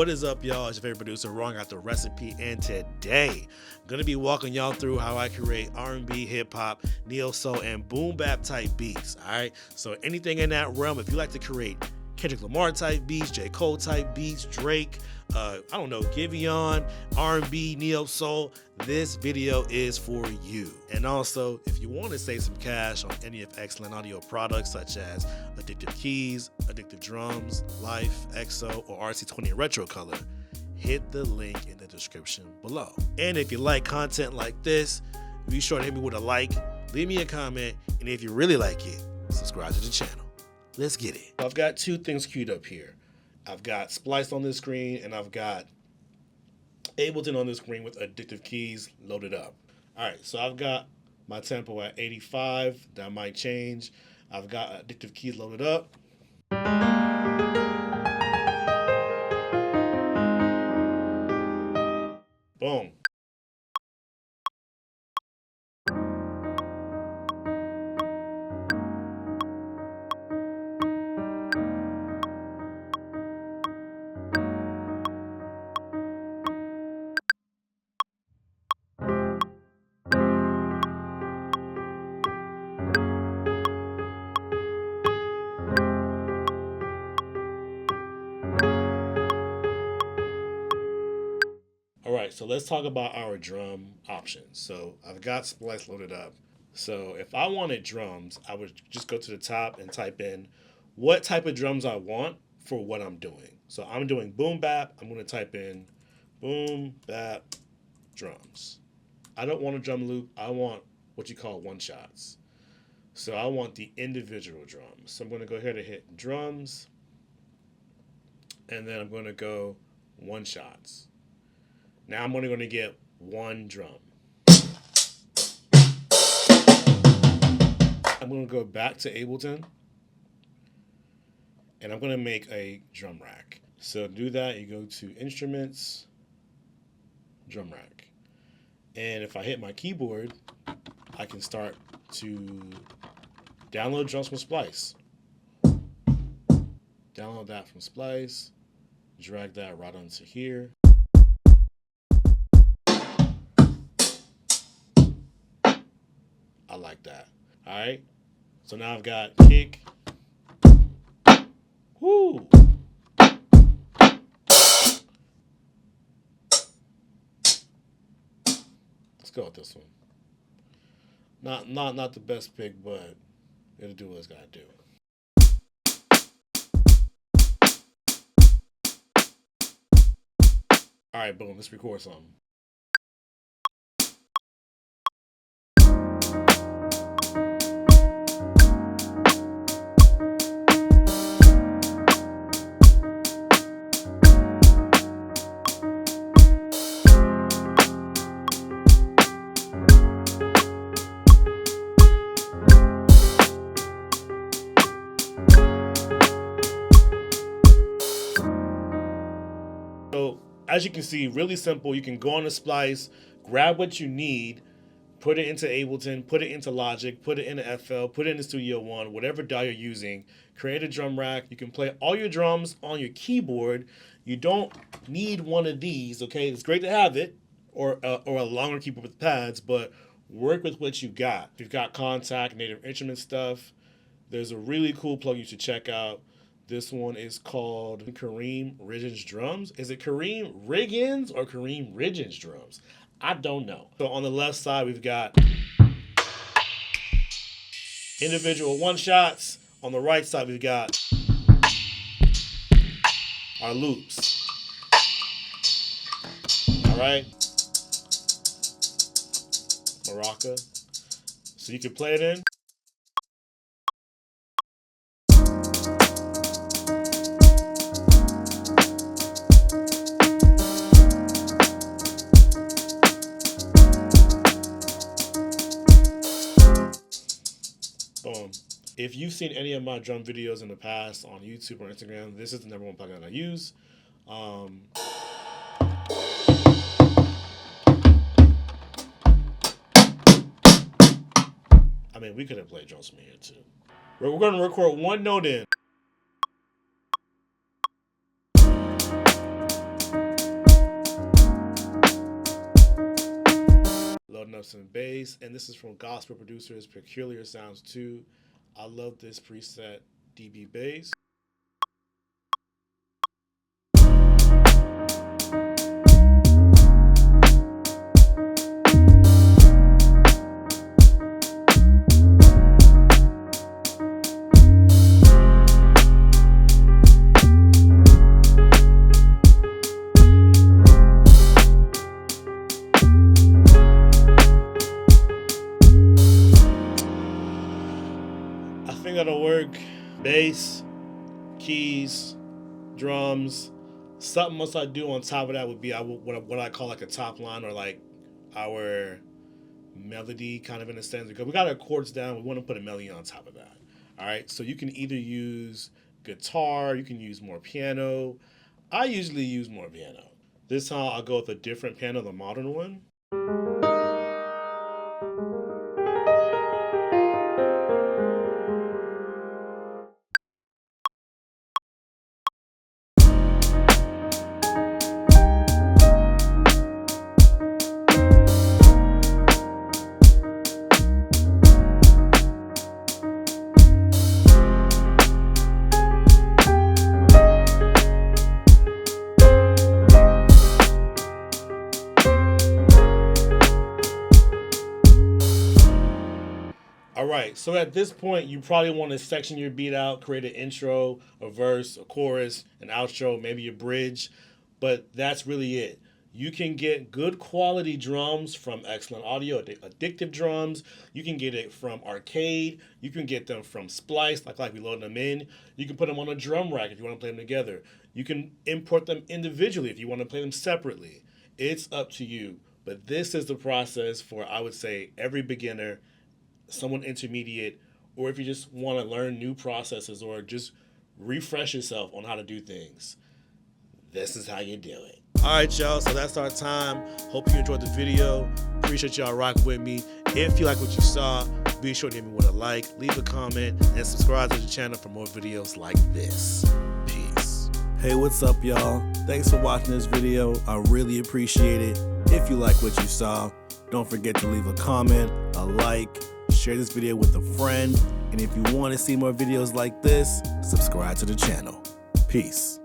What is up, y'all? It's your favorite producer, Ron, got the recipe, and today I'm gonna be walking y'all through how I create R&B, hip hop, neo soul, and boom bap type beats. All right, so anything in that realm, if you like to create Kendrick Lamar type beats, J. Cole type beats, Drake, I don't know, Giveon, R&B, neo soul, this video is for you. And also, if you want to save some cash on any of Excellent Audio products such as Addictive Keys, Addictive Drums, Life, EXO, or RC20 Retro Color, hit the link in the description below. And if you like content like this, be sure to hit me with a like, leave me a comment, and if you really like it, subscribe to the channel. Let's get it. I've got two things queued up here. I've got Splice on this screen, and I've got Ableton on the screen with Addictive Keys loaded up. All right, so I've got my tempo at 85. That might change. I've got Addictive Keys loaded up. Boom. All right, so let's talk about our drum options. So I've got Splice loaded up. So if I wanted drums, I would just go to the top and type in what type of drums I want for what I'm doing. So I'm doing boom bap. I'm going to type in boom bap drums. I don't want a drum loop. I want what you call one shots. So I want the individual drums. So I'm going to go ahead and hit drums. And then I'm going to go one shots. Now I'm only going to get one drum. I'm going to go back to Ableton, and I'm going to make a drum rack. So to do that, you go to Instruments, Drum Rack. And if I hit my keyboard, I can start to download drums from Splice. Download that from Splice, drag that right onto here. I like that. All right. So now I've got kick. Woo. Let's go with this one. Not the best pick, but it'll do what it's gotta do. All right, boom. Let's record something. So as you can see, really simple. You can go on the Splice, grab what you need, put it into Ableton, put it into Logic, put it into FL, put it into Studio One, whatever DAW you're using. Create a drum rack. You can play all your drums on your keyboard. You don't need one of these, okay? It's great to have it, or a longer keyboard with pads, but work with what you got. If you've got Contact, Native Instrument stuff, there's a really cool plugin you should check out. This one is called Kareem Riggins Drums. Is it Kareem Riggins or Kareem Riggins Drums? I don't know. So on the left side, we've got individual one shots. On the right side, we've got our loops. All right. Maraca. So you can play it in. Boom. If you've seen any of my drum videos in the past on YouTube or Instagram, this is the number one plugin that I use. I mean, we could have played drums from here too. We're going to record one note in. cutting up some bass, and this is from Gospel Producers Peculiar Sounds 2. I love this preset, DB Bass. I think that'll work. Bass, keys, drums. Something else I do on top of that would be what I call like a top line, or like our melody, kind of in a sense, because we got our chords down. We want to put a melody on top of that. All right, so you can either use guitar, you can use more piano. I usually use more piano. This time I'll go with a different piano, the modern one. All right, so at this point, you probably want to section your beat out, create an intro, a verse, a chorus, an outro, maybe a bridge, but that's really it. You can get good quality drums from Excellent Audio, Addictive Drums. You can get it from Arcade. You can get them from Splice, like we load them in. You can put them on a drum rack if you want to play them together. You can import them individually if you want to play them separately. It's up to you, but this is the process for, I would say, every beginner, someone intermediate, or if you just want to learn new processes or just refresh yourself on how to do things. This is how you do it. All right, y'all, so that's our time. Hope you enjoyed the video. Appreciate y'all rocking with me. If you like what you saw, be sure to hit me with a like, leave a comment, and subscribe to the channel for more videos like this. Peace. Hey, what's up, y'all? Thanks for watching this video. I really appreciate it. If you like what you saw, don't forget to leave a comment, a like, share this video with a friend, and if you want to see more videos like this, subscribe to the channel. Peace.